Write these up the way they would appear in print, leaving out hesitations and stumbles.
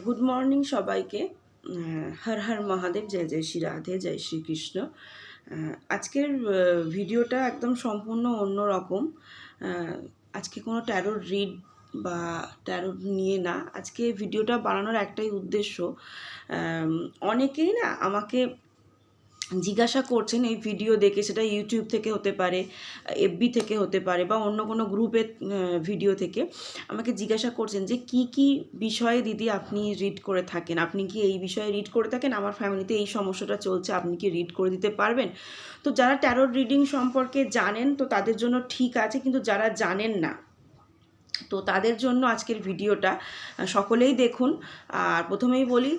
Good morning সবাইকে। হর হর মহাদেব, জয় জয় শ্রী রাধে, জয় শ্রীকৃষ্ণ। আজকের ভিডিওটা একদম সম্পূর্ণ অন্য রকম। আজকে কোনো ট্যারোর রিড বা ট্যারো নিয়ে না, আজকে ভিডিওটা বানানোর একটাই উদ্দেশ্য। অনেকেই না আমাকে জিজ্ঞাসা করছেন এই ভিডিও দেখে, সেটা ইউটিউব থেকে হতে পারে, এফবি থেকে হতে পারে, বা অন্য কোনো গ্রুপের ভিডিও থেকে আমাকে জিজ্ঞাসা করছেন যে কি কি বিষয়ে দিদি আপনি রিড করে থাকেন, আপনি কি এই বিষয়ে রিড করে থাকেন, আমার ফ্যামিলিতে এই সমস্যাটা চলছে, আপনি কি রিড করে দিতে পারবেন? তো যারা ট্যারোট রিডিং সম্পর্কে জানেন তো তাদের জন্য ঠিক আছে, কিন্তু যারা জানেন না তো তাদের জন্য আজকের ভিডিওটা সকলেই দেখুন। আর প্রথমেই বলি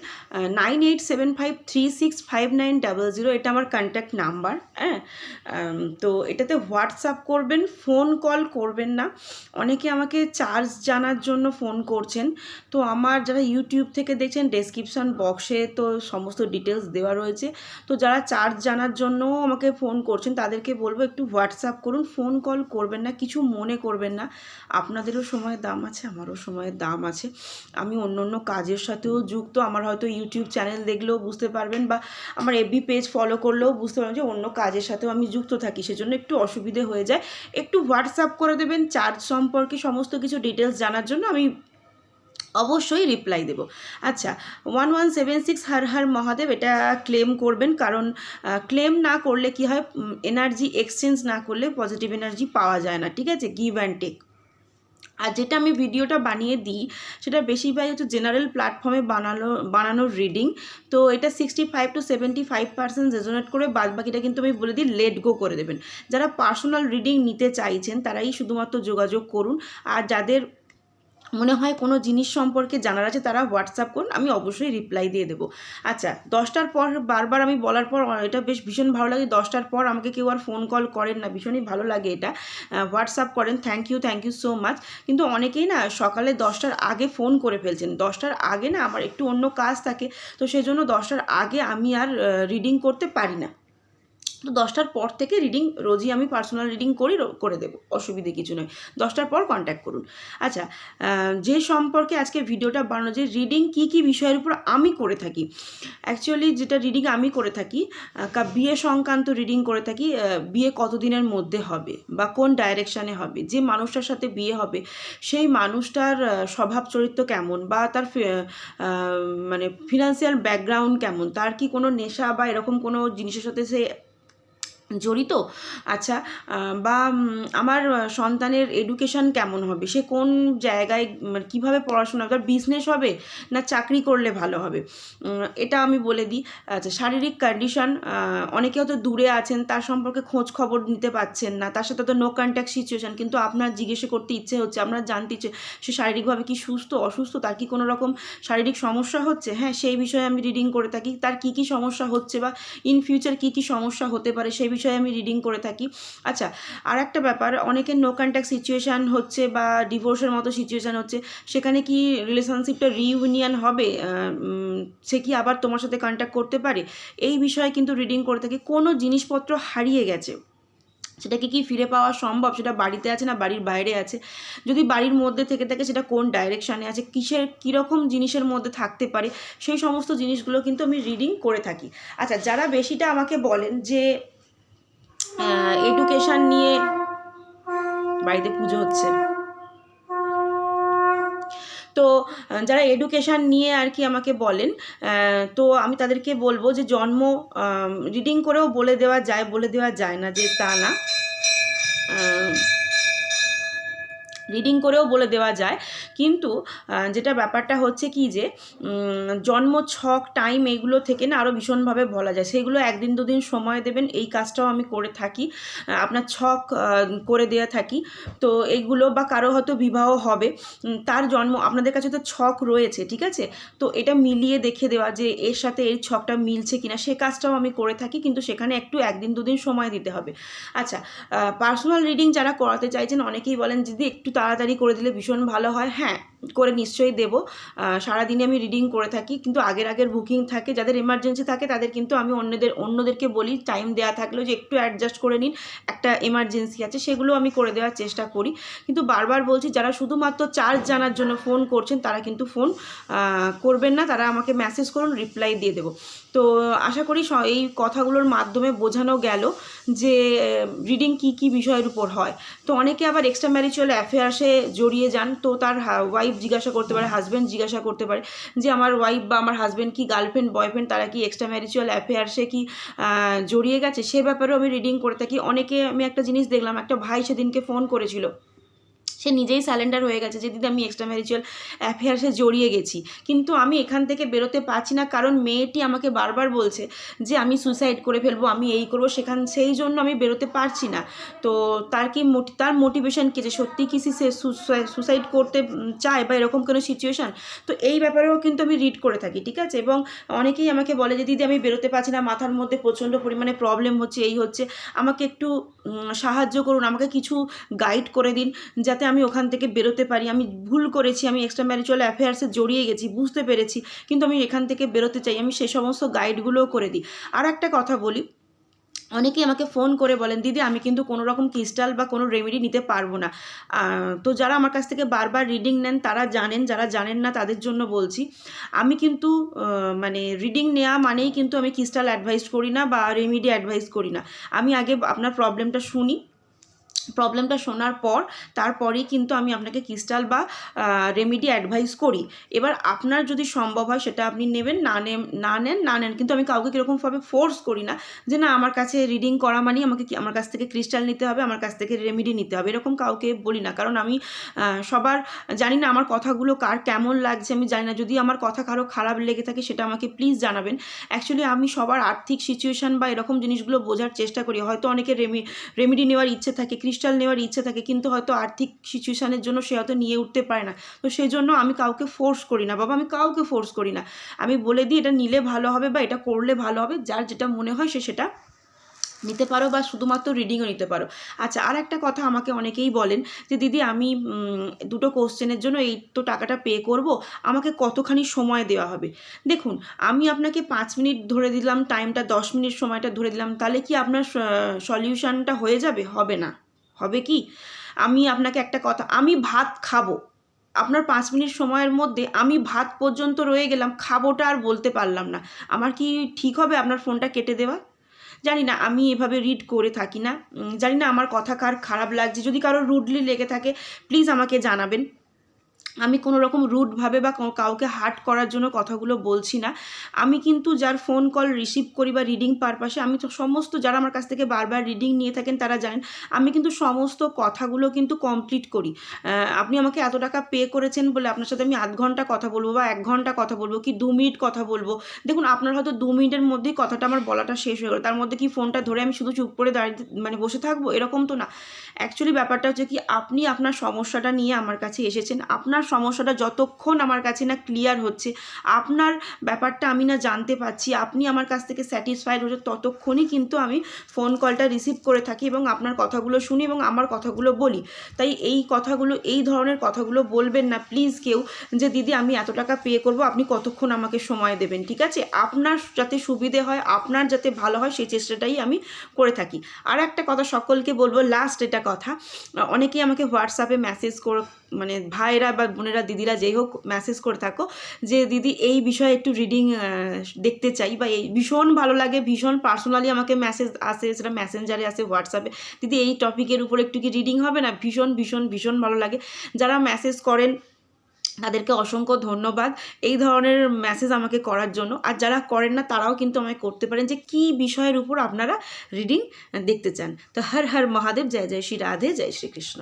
9875365900 এটা আমার কন্ট্যাক্ট নাম্বার। হ্যাঁ, তো এটাতে হোয়াটসঅ্যাপ করবেন, ফোন কল করবেন না। অনেকে আমাকে চার্জ জানার জন্য ফোন করছেন, তো আমার যারা ইউটিউব থেকে দেখছেন ডেসক্রিপশন বক্সে তো সমস্ত ডিটেলস দেওয়া রয়েছে। তো যারা চার্জ জানার জন্যও আমাকে ফোন করছেন তাদেরকে বলবো একটু হোয়াটসঅ্যাপ করুন, ফোন কল করবেন না, কিছু মনে করবেন না। আপনাদেরও সময়ের দাম আছে, আমারও সময়ের দাম আছে। আমি অন্য অন্য কাজের সাথেও যুক্ত। আমার হয়তো ইউটিউব চ্যানেল দেখলেও বুঝতে পারবেন, বা আমার এফবি পেজ ফলো করলেও বুঝতে পারবেন যে অন্য কাজের সাথেও আমি যুক্ত থাকি, সেজন্য একটু অসুবিধে হয়ে যায়। একটু হোয়াটসঅ্যাপ করে দেবেন চার্জ সম্পর্কে সমস্ত কিছু ডিটেলস জানার জন্য, আমি অবশ্যই রিপ্লাই দেব। আচ্ছা, 1176 হর হর মহাদেব এটা ক্লেম করবেন, কারণ ক্লেম না করলে কি হয়, এনার্জি এক্সচেঞ্জ না করলে পজিটিভ এনার্জি পাওয়া যায় না, ঠিক আছে? Give and take. আর যেটা আমি ভিডিওটা বানিয়ে দিই সেটা বেশিরভাগ হচ্ছে জেনারেল প্ল্যাটফর্মে বানানোর রিডিং। তো এটা 65 to 75% রেজোনেট করে, বাদ বাকিটা কিন্তু আমি বলে দিই লেট গো করে দেবেন। যারা পার্সোনাল রিডিং নিতে চাইছেন তারাই শুধুমাত্র যোগাযোগ করুন, আর যাদের মনে হয় কোনো জিনিস সম্পর্কে জানার আছে তারা হোয়াটসঅ্যাপ করুন, আমি অবশ্যই রিপ্লাই দিয়ে দেবো। আচ্ছা, 10টার পর বারবার আমি বলার পর এটা বেশ ভীষণ ভালো লাগে, 10টার পর আমাকে কেউ আর ফোন কল করেন না, ভীষণই ভালো লাগে এটা। হোয়াটসঅ্যাপ করেন, থ্যাংক ইউ সো মাচ। কিন্তু অনেকেই না সকালে 10টার আগে ফোন করে ফেলছেন, 10টার আগে না আমার একটু অন্য কাজ থাকে, তো সেজন্য 10টার আগে আমি আর রিডিং করতে পারি না। তো 10টার পর থেকে রিডিং রোজই আমি পার্সোনাল রিডিং করে দেবো, অসুবিধে কিছু নয়। 10টার পর কন্ট্যাক্ট করুন। আচ্ছা, যে সম্পর্কে আজকে ভিডিওটা বানানো, যে রিডিং কী কী বিষয়ের উপর আমি করে থাকি। অ্যাকচুয়ালি যেটা রিডিং আমি করে থাকি, বিয়ে সংক্রান্ত রিডিং করে থাকি। বিয়ে কতদিনের মধ্যে হবে বা কোন ডাইরেকশানে হবে, যে মানুষটার সাথে বিয়ে হবে সেই মানুষটার স্বভাব চরিত্র কেমন, বা তার মানে ফিনান্সিয়াল ব্যাকগ্রাউন্ড কেমন, তার কি কোনো নেশা বা এরকম কোনো জিনিসের সাথে সে জড়িত। আচ্ছা, বা আমার সন্তানের এডুকেশান কেমন হবে, সে কোন জায়গায় কীভাবে পড়াশোনা, তার বিজনেস হবে না চাকরি করলে ভালো হবে, এটা আমি বলে দিই। আচ্ছা, শারীরিক কন্ডিশন, অনেকে হয়তো দূরে আছেন, তার সম্পর্কে খোঁজ খবর নিতে পারছেন না, তার সাথে তো নো কন্ট্যাক্ট সিচুয়েশান, কিন্তু আপনার জিজ্ঞেসে করতে ইচ্ছে হচ্ছে, আপনার জানতে ইচ্ছে সে শারীরিকভাবে কি সুস্থ অসুস্থ, তার কি কোনো রকম শারীরিক সমস্যা হচ্ছে, হ্যাঁ সেই বিষয়ে আমি রিডিং করে থাকি। তার কী কী সমস্যা হচ্ছে বা ইন ফিউচার কী কী সমস্যা হতে পারে সেই বিষয়ে আমি রিডিং করে থাকি। আচ্ছা, আর একটা ব্যাপার, অনেকের নো কন্ট্যাক্ট সিচুয়েশান হচ্ছে বা ডিভোর্সের মতো সিচুয়েশান হচ্ছে, সেখানে কি রিলেশনশিপটা রিইউনিয়ন হবে, সে কি আবার তোমার সাথে কন্ট্যাক্ট করতে পারে, এই বিষয়ে কিন্তু রিডিং করে থাকি। কোনো জিনিসপত্র হারিয়ে গেছে, সেটাকে কি ফিরে পাওয়া সম্ভব, সেটা বাড়িতে আছে না বাড়ির বাইরে আছে, যদি বাড়ির মধ্যে থেকে থাকে সেটা কোন ডাইরেকশানে আছে, কীরকম জিনিসের মধ্যে থাকতে পারে, সেই সমস্ত জিনিসগুলো কিন্তু আমি রিডিং করে থাকি। আচ্ছা, যারা বেশিটা আমাকে বলেন যে এডুকেশান নিয়ে, বাড়িতে পুজো হচ্ছে, তো যারা এডুকেশান নিয়ে আর কি আমাকে বলেন, তো আমি তাদেরকে বলবো যে জন্ম রিডিং করেও বলে দেওয়া যায় না যে তা না, রিডিং করেও বলে দেওয়া যায়, কিন্তু যেটা ব্যাপারটা হচ্ছে কি যে জন্ম ছক টাইম এগুলো থেকে না আরও ভীষণভাবে বলা যায়, সেগুলো 1 দিন 2 দিন সময় দেবেন, এই কাজটাও আমি করে থাকি, আপনার ছক করে দেওয়া থাকি। তো এইগুলো, বা কারো হয়তো বিবাহ হবে, তার জন্ম আপনাদের কাছে তো ছক রয়েছে, ঠিক আছে, তো এটা মিলিয়ে দেখে দেওয়া যে এর সাথে এই ছকটা মিলছে কিনা, সে কাজটাও আমি করে থাকি, কিন্তু সেখানে একটু 1 দিন 2 দিন সময় দিতে হবে। আচ্ছা, পার্সোনাল রিডিং যারা করাতে চাইছেন অনেকেই বলেন যদি একটু তাড়াতাড়ি করে দিলে ভীষণ ভালো হয়। হ্যাঁ, করে নিশ্চয়ই দেবো। সারাদিনে আমি রিডিং করে থাকি, কিন্তু আগের বুকিং থাকে, যাদের এমার্জেন্সি থাকে তাদের কিন্তু আমি অন্যদেরকে বলি টাইম দেওয়া থাকলেও যে একটু অ্যাডজাস্ট করে নিন, একটা এমার্জেন্সি আছে, সেগুলো আমি করে দেওয়ার চেষ্টা করি। কিন্তু বারবার বলছি, যারা শুধুমাত্র চার্জ জানার জন্য ফোন করছেন তারা কিন্তু ফোন করবেন না, তারা আমাকে মেসেজ করুন, রিপ্লাই দিয়ে দেবো। তো আশা করি এই কথাগুলোর মাধ্যমে বোঝানো গেল যে রিডিং কি বিষয়ের উপর হয়। তো অনেকে আবার এক্সট্রা ম্যারিচুয়াল অ্যাফেয়ার্সে জড়িয়ে যান, তো তার ওয়াইফ জিজ্ঞাসা করতে পারে, হাজব্যান্ড জিজ্ঞাসা করতে পারে যে আমার ওয়াইফ বা আমার হাজব্যান্ড কি গার্লফ্রেন্ড বয়ফ্রেন্ড তারা কি এক্সট্রা ম্যারিচুয়াল অ্যাফেয়ার্সে কি জড়িয়ে গেছে, সে ব্যাপারেও আমি রিডিং করে থাকি। অনেকে, আমি একটা জিনিস দেখলাম, একটা ভাই সেদিনকে ফোন করেছিল, সে নিজেই স্যালেন্ডার হয়ে গেছে যে দিদি আমি এক্সট্রা ম্যারিচুয়াল অ্যাফেয়ার্সে জড়িয়ে গেছি, কিন্তু আমি এখান থেকে বেরোতে পারছি না, কারণ মেয়েটি আমাকে বারবার বলছে যে আমি সুসাইড করে ফেলবো, আমি এই করবো, সেই জন্য আমি বেরোতে পারছি না। তো তার মোটিভেশন কি, যে সত্যি কি সে সুসাইড করতে চায় বা এরকম কোনো সিচুয়েশান, তো এই ব্যাপারেও কিন্তু আমি রিড করে থাকি, ঠিক আছে। এবং অনেকেই আমাকে বলে যে দিদি আমি বেরোতে পারছি না, মাথার মধ্যে প্রচণ্ড পরিমাণে প্রবলেম হচ্ছে, এই হচ্ছে, আমাকে একটু সাহায্য করুন, আমাকে কিছু গাইড করে দিন যাতে আমি ওখান থেকে বেরোতে পারি। আমি ভুল করেছি, আমি এক্সট্রা ম্যারিচুয়াল অ্যাফেয়ার্সে জড়িয়ে গেছি, বুঝতে পেরেছি, কিন্তু আমি এখান থেকে বেরোতে চাই, আমি সে সমস্ত গাইডগুলোও করে দিই। আর একটা কথা বলি, অনেকেই আমাকে ফোন করে বলেন দিদি আমি কিন্তু কোনো রকম ক্রিস্টাল বা কোনো রেমেডি নিতে পারবো না। তো যারা আমার কাছ থেকে বারবার রিডিং নেন তারা জানেন, যারা জানেন না তাদের জন্য বলছি, আমি কিন্তু মানে রিডিং নেওয়া মানেই কিন্তু আমি ক্রিস্টাল অ্যাডভাইস করি না বা রেমেডি অ্যাডভাইস করি না। আমি আগে আপনার প্রবলেমটা শুনি, প্রবলেমটা শোনার পর তারপরেই কিন্তু আমি আপনাকে ক্রিস্টাল বা রেমেডি অ্যাডভাইস করি। এবার আপনার যদি সম্ভব হয় সেটা আপনি নেবেন, না নেন, কিন্তু আমি কাউকে কীরকমভাবে ফোর্স করি না যে না আমার কাছে রিডিং করা মানেই আমার কাছ থেকে ক্রিস্টাল নিতে হবে, আমার কাছ থেকে রেমেডি নিতে হবে, এরকম কাউকে বলি না। কারণ আমি সবার জানি না আমার কথাগুলো কার কেমন লাগছে, আমি জানি না, যদি আমার কথা কারো খারাপ লেগে থাকে সেটা আমাকে প্লিজ জানাবেন। অ্যাকচুয়ালি আমি সবার আর্থিক সিচুয়েশান বা এরকম জিনিসগুলো বোঝার চেষ্টা করি। হয়তো অনেকে রেমেডি নেওয়ার ইচ্ছে থাকে, ক্রিস্টাল নেওয়ার ইচ্ছে থাকে, কিন্তু হয়তো আর্থিক সিচুয়েশানের জন্য সে হয়তো নিয়ে উঠতে পারে না, তো সেই জন্য আমি কাউকে ফোর্স করি না বাবা, আমি কাউকে ফোর্স করি না। আমি বলে দিই এটা নিলে ভালো হবে বা এটা করলে ভালো হবে, যার যেটা মনে হয় সেটা নিতে পারো বা শুধুমাত্র রিডিংও নিতে পারো। আচ্ছা, আর একটা কথা আমাকে অনেকেই বলেন যে দিদি আমি দুটো কোশ্চেনের জন্য এই তো টাকাটা পে করব, আমাকে কতখানি সময় দেওয়া হবে? দেখুন, আমি আপনাকে 5 মিনিট ধরে দিলাম টাইমটা, 10 মিনিট সময়টা ধরে দিলাম, তাহলে কি আপনার সলিউশনটা হয়ে যাবে? হবে না। হবে কি, আমি আপনাকে একটা কথা, আমি ভাত খাবো, আপনার 5 মিনিট সময়ের মধ্যে আমি ভাত পর্যন্ত রয়ে গেলাম, খাবোটা আর বলতে পারলাম না, আমার কি ঠিক হবে আপনার ফোনটা কেটে দেওয়া? জানি না, আমি এভাবে রিড করে থাকি না, জানি না আমার কথা কার খারাপ লাগছে, যদি কারো রুডলি লেগে থাকে প্লিজ আমাকে জানাবেন। আমি কোনো রকম রুডভাবে বা কাউকে হার্ট করার জন্য কথাগুলো বলছি না। আমি কিন্তু যার ফোন কল রিসিভ করি বা রিডিং পারপাসে, আমি তো সমস্ত, যারা আমার কাছ থেকে বারবার রিডিং নিয়ে থাকেন তারা জানেন, আমি কিন্তু সমস্ত কথাগুলো কিন্তু কমপ্লিট করি। আপনি আমাকে এত টাকা পে করেছেন বলে আপনার সাথে আমি 8 ঘন্টা কথা বলবো বা 1 ঘন্টা কথা বলবো কি 2 মিনিট কথা বলবো, দেখুন আপনার হয়তো 2 মিনিটের মধ্যেই কথাটা আমার বলাটা শেষ হয়ে গেল, তার মধ্যে কি ফোনটা ধরে আমি শুধু চুপ করে দাঁড়িয়ে বসে থাকবো? এরকম তো না। অ্যাকচুয়ালি ব্যাপারটা হচ্ছে কি, আপনি আপনার সমস্যাটা নিয়ে আমার কাছে এসেছেন, আপনার সমস্যাটা যতক্ষণ আমার কাছে না ক্লিয়ার হচ্ছে, আপনার ব্যাপারটা আমি না জানতে পারছি, আপনি আমার কাছ থেকে স্যাটিসফাইড হচ্ছে, ততক্ষণই কিন্তু আমি ফোন কলটা রিসিভ করে থাকি এবং আপনার কথাগুলো শুনি এবং আমার কথাগুলো বলি। তাই এই ধরনের কথাগুলো বলবেন না প্লিজ কেউ, যে দিদি আমি এত টাকা পে করব, আপনি কতক্ষণ আমাকে সময় দেবেন, ঠিক আছে? আপনার যাতে সুবিধে হয়, আপনার যাতে ভালো হয়, সেই চেষ্টাটাই আমি করে থাকি। আর একটা কথা সকলকে বলবো, লাস্ট এটা কথা, অনেকেই আমাকে হোয়াটসঅ্যাপে মেসেজ মানে ভাইরা বা বোনেরা, দিদিরা যেই হোক, মেসেজ করে থাকো যে দিদি এই বিষয়ে একটু রিডিং দেখতে চাই, বা এই ভীষণ ভালো লাগে, ভীষণ পার্সোনালি আমাকে মেসেজ আসে, সেটা মেসেঞ্জারে আসে, হোয়াটসঅ্যাপে, দিদি এই টপিকের উপর একটু কি রিডিং হবে না? ভীষণ ভীষণ ভীষণ ভালো লাগে। যারা মেসেজ করেন তাদেরকে অসংখ্য ধন্যবাদ এই ধরনের মেসেজ আমাকে করার জন্য। আর যারা করেন না তারাও কিন্তু আমাকে করতে পারেন যে কী বিষয়ের উপর আপনারা রিডিং দেখতে চান। তো হর হর মহাদেব, জয় জয় শ্রী রাধে, জয় শ্রীকৃষ্ণ।